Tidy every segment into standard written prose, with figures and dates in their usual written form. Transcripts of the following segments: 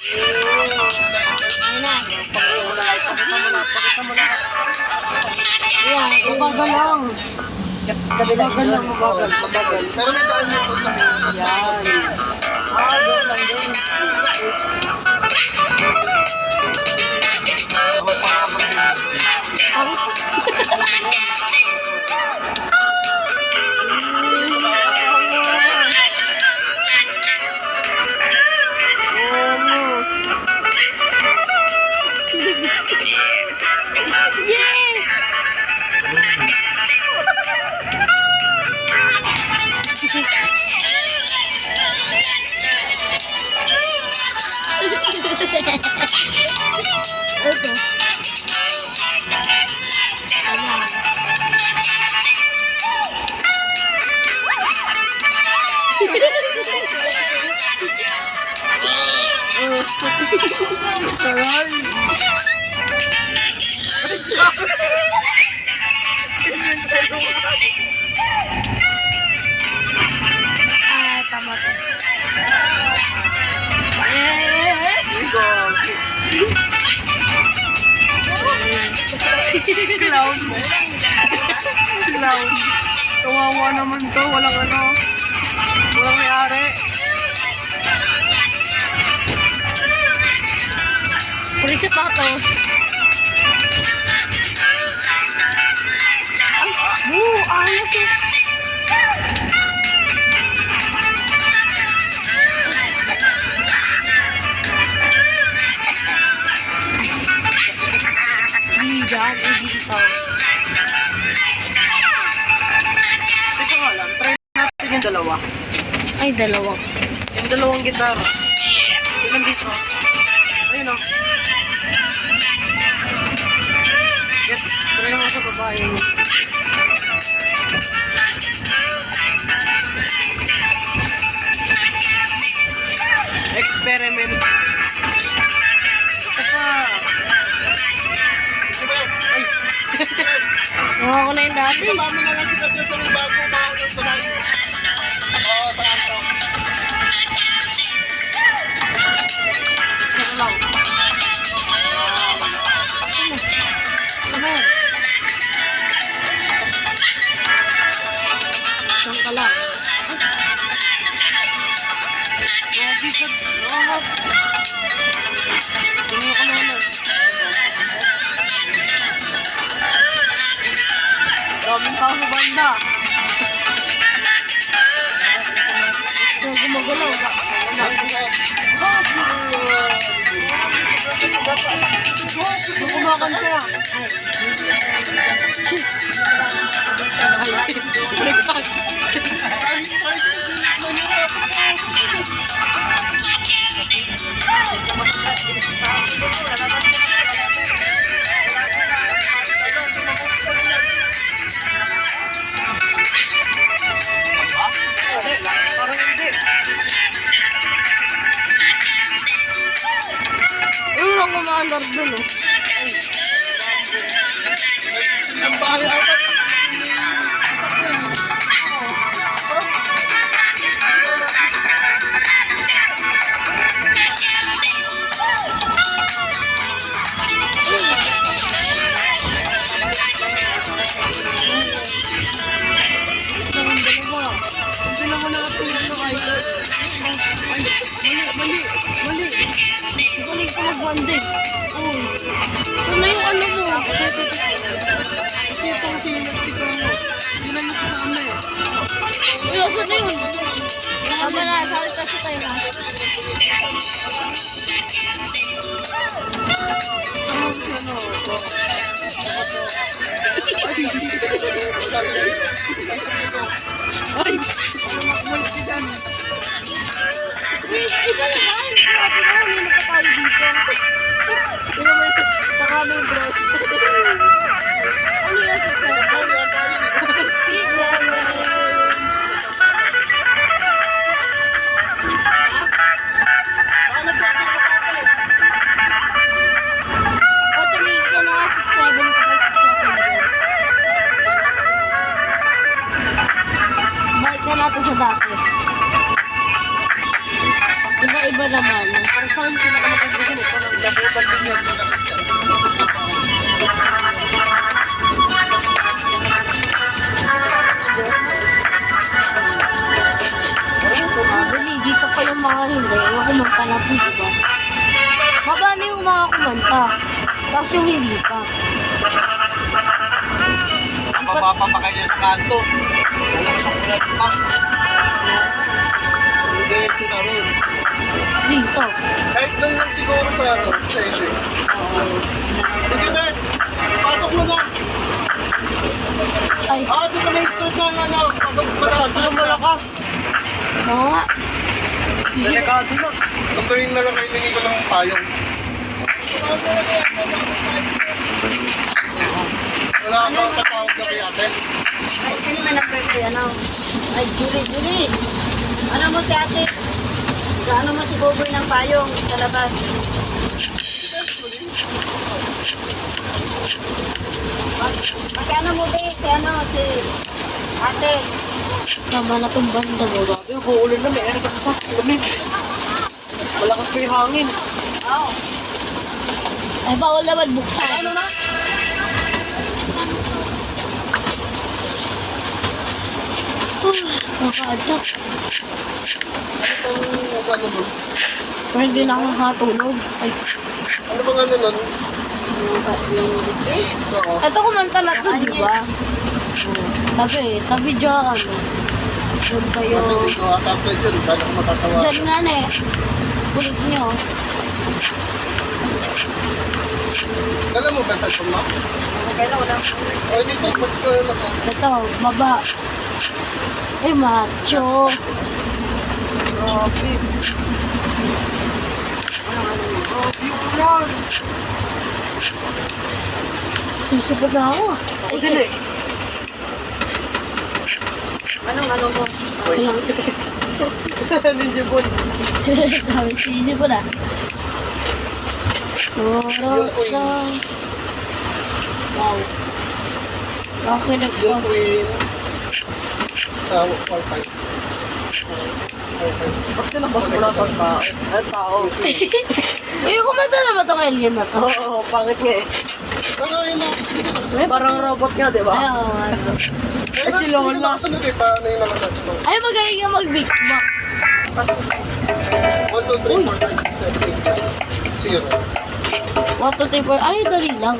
Ayun na. Pakita mo na. Ayan. Mabagal lang. Mabagal lang, mabagal. Pero may daan nito sa mga. Yan. Doon lang din. Tapos makakapag-ibig. Ito. Ayan. Tama to. Clown. Clown. Kawawa naman to. Walang walang may-ari. Puri sa patos. Ayos eh. Diyan, dito. Teka nga lang. Try natin yung dalawa. Ay, dalawa. Yung dalawang gitara. Tignan dito. Ayun o. Yes, try naman sa babae. Experiment. Ito pa. Ay. Nakuha ko na yung dati. Tama mo na lang si Katya sa may bago mga tulad. Oo, sa antro. Sino lang? Ano? Saan ka lang? Grabe ka. Lakas. Tingnan ko na ano. Daming tao sa banda. Ito, gumagalaw. Gusto kumakanta. Ay, baliktad. Parang hindi. Ano lang kumaandar dun oh. Isang bahay ata. Hindi naman natin ano ay. Mali. Galing ko mag-one oh. Ano yung ano mo? Kasi itong sinagsigaw mo. Hindi naman kasama eh. Uy, asa na yun? Tama na, salita sa tayo na. Ay! Makbal si Dan. Wait, ito naman! Grabe naman, may nakatayo dito. Tingnan mo ito. Diba? Baba na yung mga kumanta. Tapos yung hindi pa. Mababa pa kayo sa kanto. Wala siyang pinagpak. Hindi, ito na rin. Dito. Kahit doon lang siguro sa ano, sa isi. Sige, Ben. Pasok mo na. Ay, Doon sa main street ng ano. Masyado na malakas. oo nga. Delikado na. Sa tuwing na lang kayo ningi ko ng payong. Wala akong tatawag na kay ate. Ay, sino man ang pwede, ano? Ay, Julie. Ano mo si ate? Gaano mo si Boboy ng payong sa labas? Magkano mo ba si ano, si ate? Tama na itong banda mo. Grabe, uulan na. May air pa. Lamig. Malakas pa yung hangin. Oo. Ay, bawal naman buksan. Ano na? Nakaadak. Ano nun? Pero hindi na ako nakatulog. Ay, Ano bang ano nun? Oo. ito kumanta na to, di ba? Tabi dyan. Doon kayo. Kasi hindi ko ataploid yun. Paano ko matatawa? Dyan nga na eh. Kulit nyo. Dala mo ba sa suma? Kailan wala. O dito, ba't ko naka? Ito, baba. Ay, macho. Grabe. Grabe yung ulan. Sisipag na ako. Ako din eh. Anong ano mo? Ito lang. Nisipon. Dami sisipag na. Wow. Okay na Yung po. queen sa wifi. Ba't nilabas mo lang ang tao? Ang tao. Ay, kumanta na ba itong alien na to? Oo, pangit nga eh. Ano yun ako kasi Parang robot nga, di ba? Ay, oo nga. Ay, si Lola. Nakasunod eh, paano yung nakasunod ito? Ay, magaling nga mag-beatbox. 1, 2, 3, 4, 5, 6, 7, 8, 9, 0. 1, 2, 3, 4. Ay, dali lang.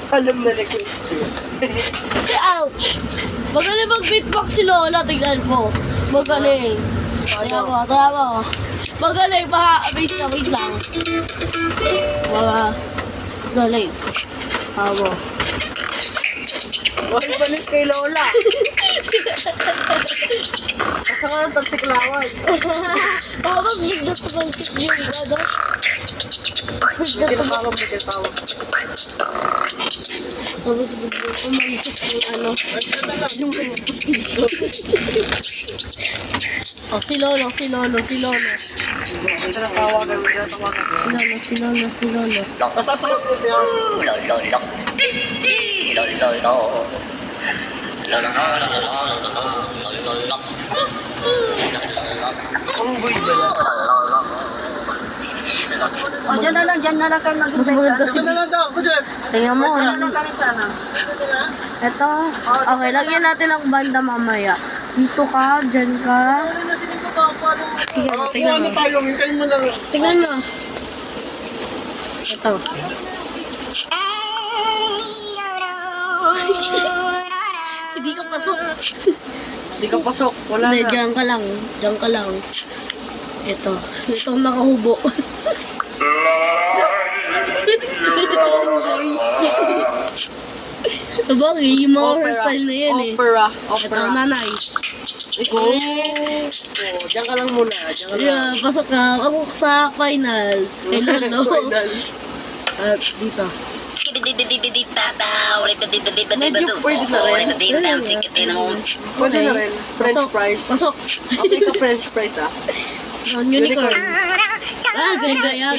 Alam na rin ko. 0. Ay, ouch! Magaling mag-beatbox si Lola. Tignan mo. Magaling. Kaya mo, kaya mo. Magaling pa. Wait lang. Magaling. Amo. Wala balis kay Lola. Asa ka ng tagtiklawan. Tapos bigla tumalsik yung ano. Bigla Kinatawag mo, kinatawag. Tapos bigla tumalsik yung ano. Yung mosquito. Oh, si Lolo. Kinatawagan mo, kinatawagan. Si Lolo. Basta taas nito yan. Ang buhay ba yan? O, dyan na lang kayo Mas mag-invest. maganda si... Pinalanda ako dyan. Tingnan mo. Dyan na lang kami sana. Ito. Okay, lagyan natin ang banda mamaya. Dito ka, dyan ka. Tingnan mo, Kung tingnan ano mo. tayo, hintayin mo lang. Tingnan mo. Ito. Hindi ka pasok. Hindi ka pasok, wala Hindi, na. dyan ka lang. Dyan ka lang. Ito. Ito ang nakahubo. Sabagay, yung mga hairstyle na yan eh. Opera. Ito ang nanay. Oh, diyan ka lang muna. Diyan ka lang. Yeah, pasok ka. Ako sa finals. Kay Lolo. Finals. At dito. Medyo pwede na rin. Pwede na rin. French Pasok. fries. Pasok. Okay ka French fries ah. Unicorn. Ah, gaya-gaya.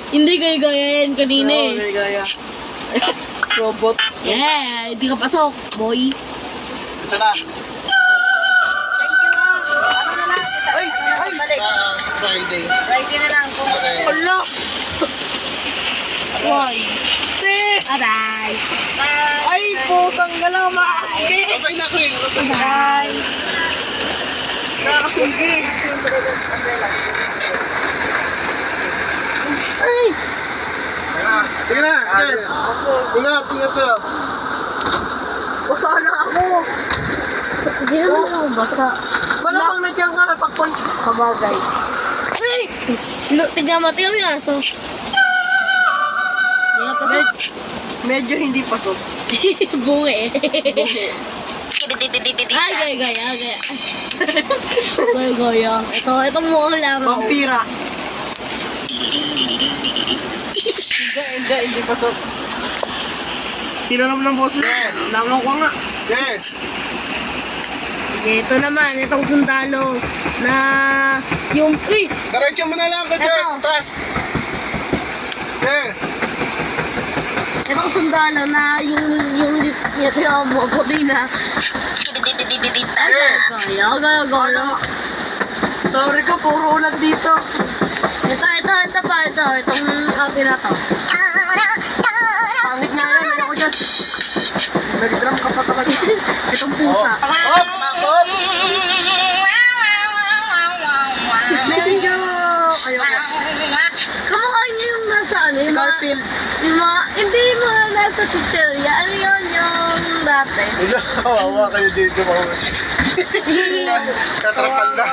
Hindi gaya-gaya yan kanina Oo, eh. may gaya. Robot. Yeah, hindi ka pasok, boy. Ito na. Thank you, ma'am. Ano na lang? Ay! Balik. Sa Friday. Friday na lang. Kung Okay. Hala! Boy. Te! Aray. bye. Ay, pusang galama! Okay! Okay na, Queen. Okay na. Bye. Nakakapugig! Sige na, sige. Ingat, ingat ka. Basa na ako. Hindi naman ako basa. Malamang na dyan ka napagpon. Sa bagay. Ay! Tignan mo yung aso. Hindi nga pasok. Medyo hindi pasok. Bungi. Ay, gaya. Gaya. Ito mukhang lamang. Vampira. Hindi pasok. Tinalam ng boss na. Lamang ko nga. Yes. Sige, ito naman. Itong sundalo na yung... Uy! Diretso mo na lang ka dyan. Eto. Tras. Yeah. Itong sundalo na yung lips niya. Tingnan mo, puti na. Gaya. Sorry ka, puro ulan dito. Ito pa. Itong kape na to. Pangit nga yan. Ayoko dyan. Nag-drum ka pa talaga. Itong pusa. Hop, hop. Medyo. Ayoko. Kamukha niyo yung nasa ano? Yung mga, Garfield. hindi yung mga nasa chicheria. Ano yun yung dati? Wala, kawawa kayo dito. Tatrapal na.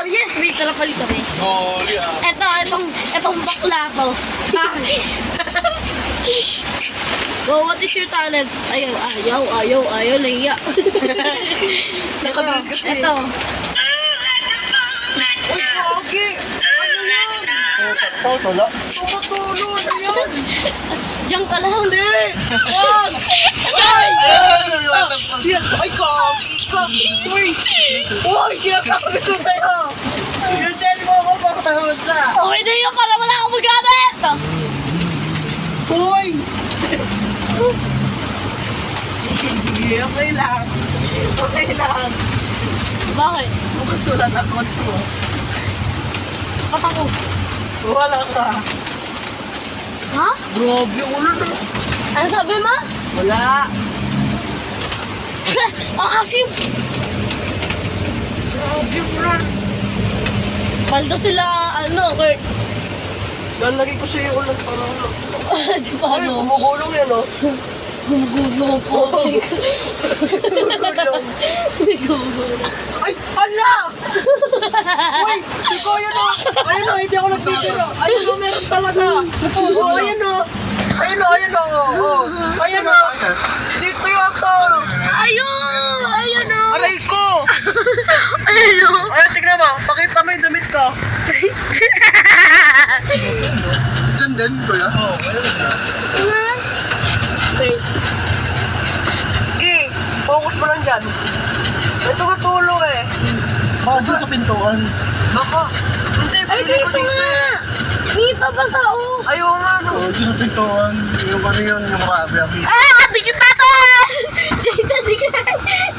Yes, may talapal kami. Holy ah. Itong bakla to. Oh, what is your talent? Ayaw, nahiya. Nakadress kasi. Ito. Uy, Pogi! Ano yan? Totoo. Tumutulo na yan. Diyan ka lang. Wag! Ay! Ay, Pogi ka! Uy, sinasabi ko sa'yo! Yung cellphone ko pa kahusa! Okay na yun para wala akong magamit. Uy! Sige, okay lang. Okay lang. Bakit? Makasulat ako to. Patako. Wala ka. Ha? Grabe, ulo na. Ano sabi mo? Wala. Kasi Grabe, bro. paldo sila, Kurt. Lalagay ko sa'yo yung ulan para ulo. Di ba, Ay, kumugulong yan, oh. Gumugulong po. Kumugulong. Ay, hala! Uy, ikaw yun, oh. Ayun, oh, hindi ako nagtitiro. Ayun, oh, meron talaga. Oh, ayun, oh. Ayun, oh. Ayun, oh. Dito yung ako. Ayun o. Aray ko! Ayun o. Ay, tignan mo. Pakita mo yung damit ko. Diyan din, kuya. Gi, focus mo lang dyan. Ito matulong eh. Baka doon sa pintuan. Baka. Hindi, Ay, pili ko dito dito nga. eh. Hindi pa basa o. Ayaw nga, no. Oo, doon sa pintuan. Yung ano yun, yung rabi. Dikit na to. Jayda, dikit.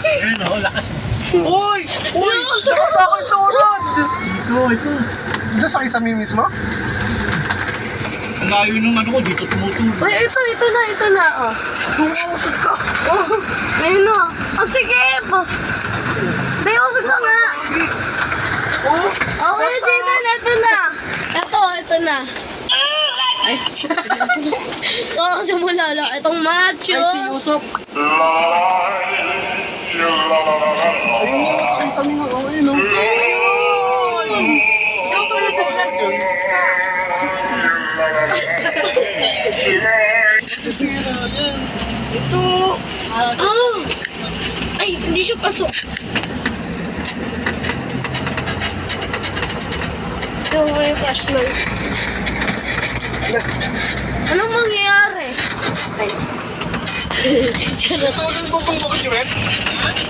Ayun, ako, lakas. Uy! Uy! Tsaka sa akin sa urod! Ito. Diyan sa kisame mismo? Ang layo nung ano ko, dito tumutulo. Uy, ito na. Oh. Tumusod ka. Oh, ayun na. Ang sikip. Dahil usog ka nga. Oh! Okay, Jayda, ito na. Ito na. Ay. Oo, simula lang. Itong macho. Ay, si Yusuf. Ayun yung sa kisame nga. Oh, ayun, oh. Ayun! Ikaw talaga nag-Yusuf ka. Sisira yan. Ito! Oh! Ay, hindi siya pasok. Ito may flashlight. Anong mangyayari? Ay. Charot. Itulong mo kung bakit yun?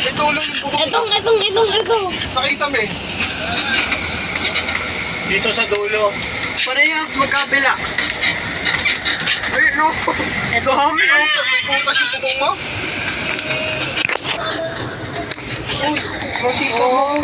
Itulong mo kung Ito. sa kisame. Dito sa dulo. Parehas magkabila. Ay, no. Ito kami, oh. Putas yung bubong mo? Uy, masiko mo.